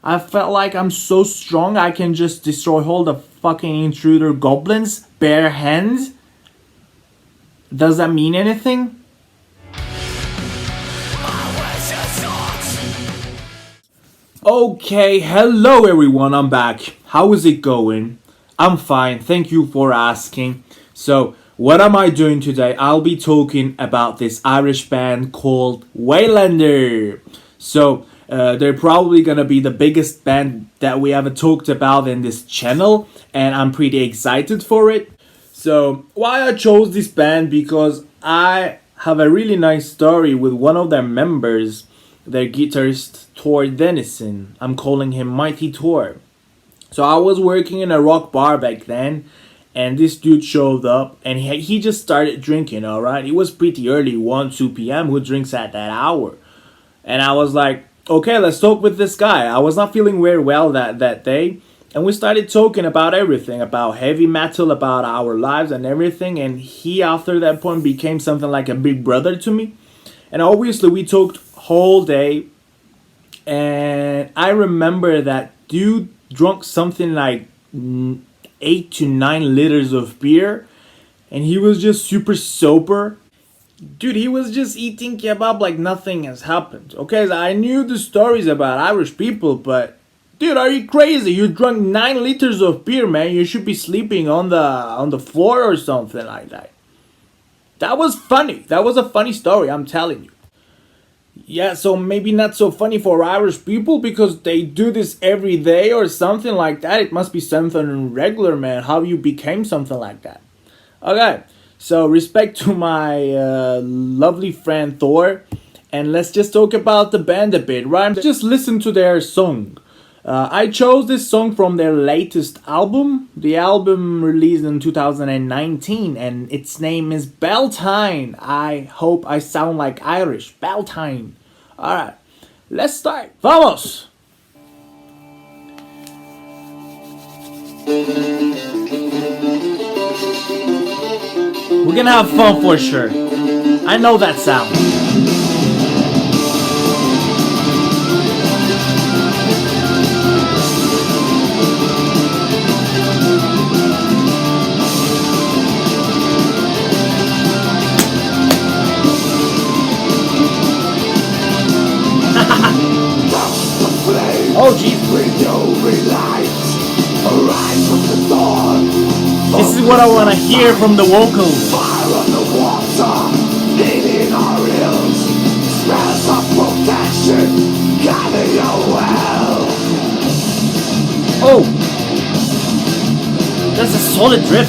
I felt like I'm so strong I can just destroy all the fucking intruder goblins bare hands. Does that mean anything? Okay, hello everyone, I'm back. How is it going? I'm fine, thank you for asking. So, what am I doing today? I'll be talking about this Irish band called Waylander. So, they're probably gonna be the biggest band that we ever talked about in this channel, and I'm pretty excited for it. So, why I chose this band? Because I have a really nice story with one of their members, their guitarist Tor Dennison. I'm calling him Mighty Tor. So I was working in a rock bar back then, and this dude showed up, and he just started drinking. All right, it was pretty early, 1-2 p.m. Who drinks at that hour? And I was like, okay, let's talk with this guy. I was not feeling very well that day, and we started talking about everything, about heavy metal, about our lives and everything. And he, after that point, became something like a big brother to me. And obviously, we talked whole day, and I remember that dude drunk something like 8 to 9 liters of beer, and he was just super sober. Dude, he was just eating kebab like nothing has happened. Okay, so I knew the stories about Irish people, but dude, are you crazy? You drunk 9 liters of beer, man. You should be sleeping on the floor or something like that. That was funny. That was a funny story, I'm telling you. Yeah, so maybe not so funny for Irish people because they do this every day or something like that. It must be something regular, man. How you became something like that. Okay, so respect to my lovely friend Thor. And let's just talk about the band a bit, right? Just listen to their song. I chose this song from their latest album. The album released in 2019, and its name is Beltine. I hope I sound like Irish. Beltine. Alright, let's start. Vamos! We're gonna have fun for sure. I know that sound. Oh jeez. This is what I want to hear from the vocals. Fire on the water, healing our ills, spells of protection, gather your well. Oh, that's a solid riff.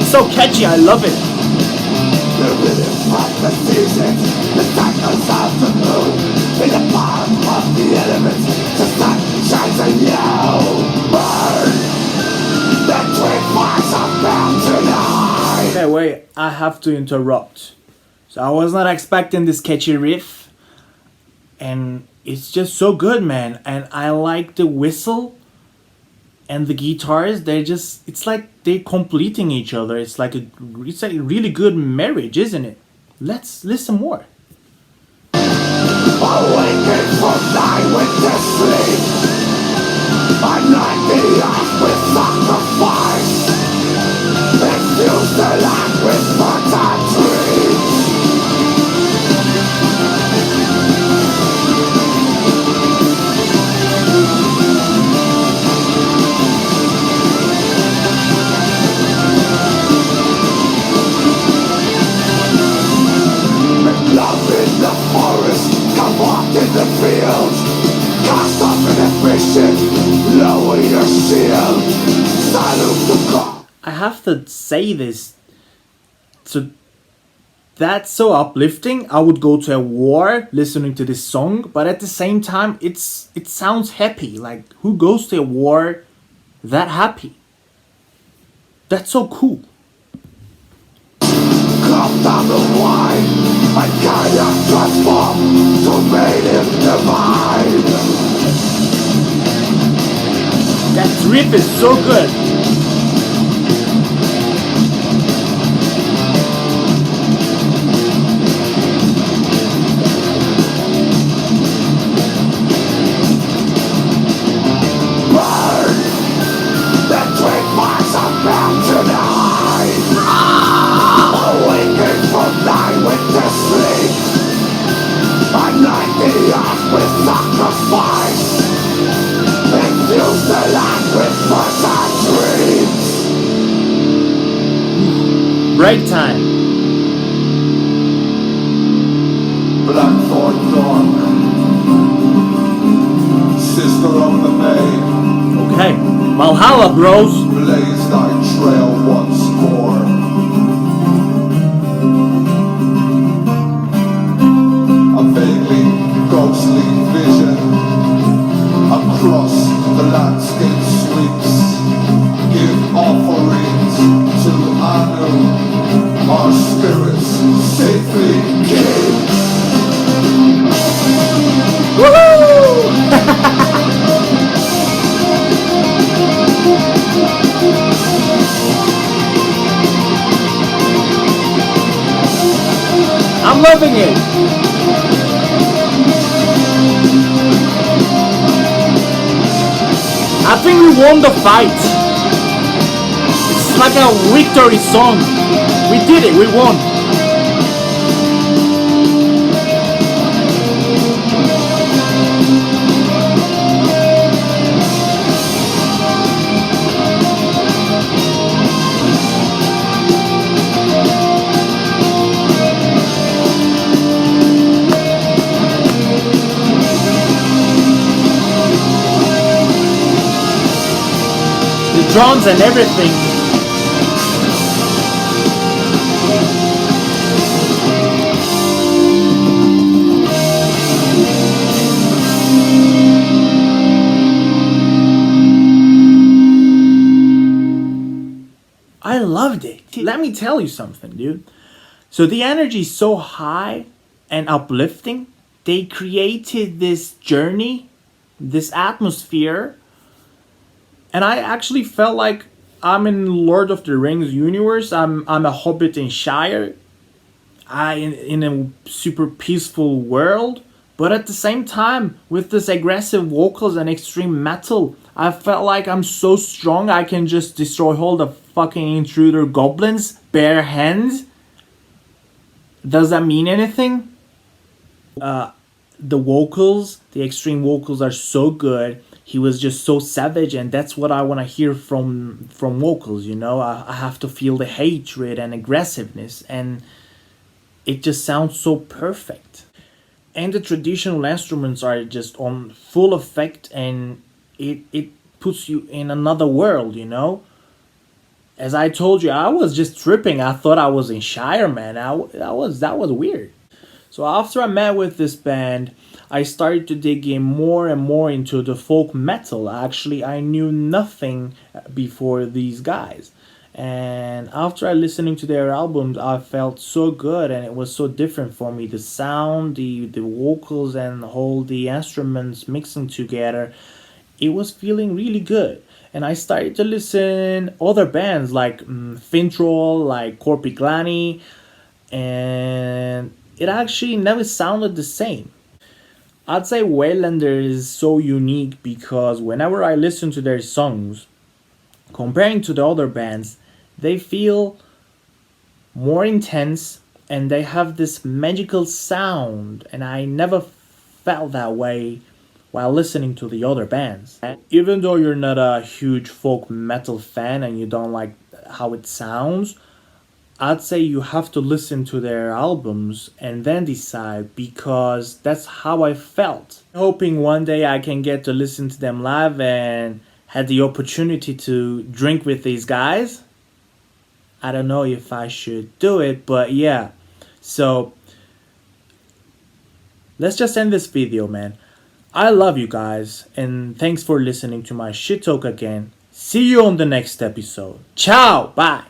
It's so catchy, I love it. The rhythm of the seasons, the cycles of the moon, in the palm of the elements, the sun shines on you. Burn, the twin fires are bound tonight. Okay, wait, I have to interrupt. So I was not expecting this catchy riff, and it's just so good, man. And I like the whistle and the guitars. It's like they're completing each other. It's like a really good marriage, isn't it? Let's listen more. Awaken from thy winter sleep, anoint the earth with sacrifice, infuse the land with fertile trees. Make love in the forest, come walk in the fields, cast off inhibition, lower your shield, salute the god. I have to say this. So that's so uplifting. I would go to a war listening to this song, but at the same time, it sounds happy. Like, who goes to a war that happy? That's so cool. Come down the wine, I cannot transform to make him divine. That riff is so good. Great time. Blackthorn Dark, sister of the maid, Okay, Valhalla, bros. blaze thy trail once more. A vaguely ghostly vision across the landscape sweeps. Give offerings to Anu, our spirits safely keep. Woohoo! I'm loving it. I think we won the fight. It's like a victory song. We did it, we won. The drums and everything. I loved it. Let me tell you something, dude. So the energy is so high and uplifting. They created this journey, this atmosphere, and I actually felt like I'm in Lord of the Rings universe. I'm a hobbit in Shire. In a super peaceful world, but at the same time, with this aggressive vocals and extreme metal, I felt like I'm so strong I can just destroy all the fucking intruder goblins bare hands. Does that mean anything? The vocals, the extreme vocals are so good. He was just so savage, and that's what I want to hear from vocals, you know. I have to feel the hatred and aggressiveness, and it just sounds so perfect. And the traditional instruments are just on full effect, and it puts you in another world, you know. As I told you, I was just tripping. I thought I was in Shire, man. That was weird. So after I met with this band, I started to dig in more and more into the folk metal. Actually, I knew nothing before these guys. And after I listening to their albums, I felt so good, and it was so different for me. The sound, the vocals, and all the instruments mixing together, it was feeling really good. And I started to listen other bands like Fintroll, like Corpiglani, and it actually never sounded the same. I'd say Waylander is so unique because whenever I listen to their songs, comparing to the other bands, they feel more intense and they have this magical sound, and I never felt that way while listening to the other bands. Even though you're not a huge folk metal fan and you don't like how it sounds, I'd say you have to listen to their albums and then decide, because that's how I felt. Hoping one day I can get to listen to them live and had the opportunity to drink with these guys. I don't know if I should do it, but yeah. So let's just end this video, man. I love you guys, and thanks for listening to my shit talk again. See you on the next episode. Ciao, bye.